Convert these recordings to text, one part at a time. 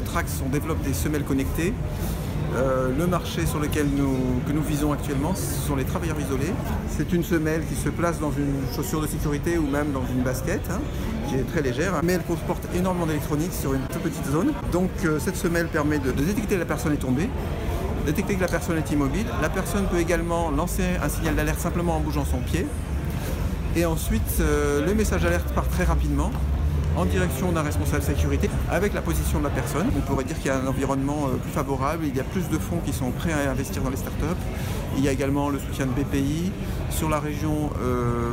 Trax, on développe des semelles connectées. Le marché sur lequel que nous visons actuellement, ce sont les travailleurs isolés. C'est une semelle qui se place dans une chaussure de sécurité ou même dans une basket, qui est très légère, mais elle comporte énormément d'électronique sur une toute petite zone. Donc cette semelle permet de détecter que la personne est tombée, détecter que la personne est immobile. La personne peut également lancer un signal d'alerte simplement en bougeant son pied. Et ensuite, le message d'alerte part très rapidement en direction d'un responsable sécurité avec la position de la personne. On pourrait dire qu'il y a un environnement plus favorable, il y a plus de fonds qui sont prêts à investir dans les startups. Il y a également le soutien de BPI. Sur la région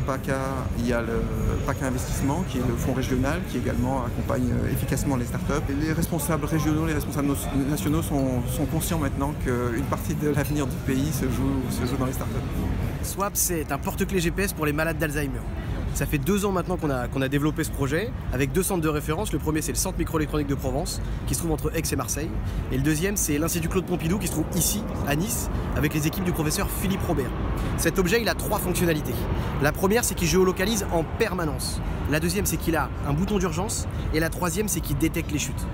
PACA, il y a le PACA Investissement, qui est le fonds régional, qui également accompagne efficacement les startups. Et les responsables régionaux, les responsables nationaux sont conscients maintenant qu'une partie de l'avenir du pays se joue dans les startups. Swap, c'est un porte-clés GPS pour les malades d'Alzheimer. Ça fait 2 ans maintenant qu'on a développé ce projet avec 2 centres de référence. Le premier, c'est le Centre Microélectronique de Provence, qui se trouve entre Aix et Marseille. Et le deuxième, c'est l'Institut Claude Pompidou, qui se trouve ici, à Nice, avec les équipes du professeur Philippe Robert. Cet objet, il a 3 fonctionnalités. La première, c'est qu'il géolocalise en permanence. La deuxième, c'est qu'il a un bouton d'urgence. Et la troisième, c'est qu'il détecte les chutes.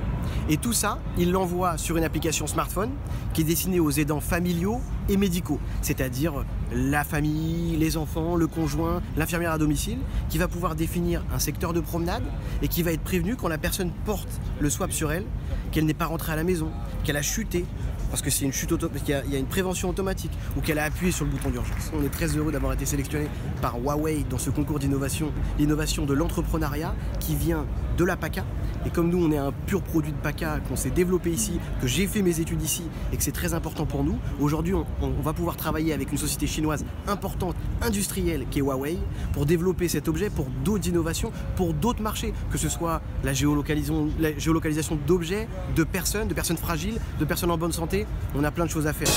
Et tout ça, il l'envoie sur une application smartphone qui est destinée aux aidants familiaux et médicaux, c'est-à-dire la famille, les enfants, le conjoint, l'infirmière à domicile, qui va pouvoir définir un secteur de promenade et qui va être prévenu quand la personne porte le swap sur elle, qu'elle n'est pas rentrée à la maison, qu'elle a chuté, parce que c'est une chute qu'il y a une prévention automatique, ou qu'elle a appuyé sur le bouton d'urgence. On est très heureux d'avoir été sélectionné par Huawei dans ce concours d'innovation, l'innovation de l'entrepreneuriat qui vient de la PACA. Et comme nous, on est un pur produit de PACA, qu'on s'est développé ici, que j'ai fait mes études ici et que c'est très important pour nous, aujourd'hui, on va pouvoir travailler avec une société chinoise importante, industrielle, qui est Huawei, pour développer cet objet pour d'autres innovations, pour d'autres marchés, que ce soit la géolocalisation d'objets, de personnes fragiles, de personnes en bonne santé. On a plein de choses à faire.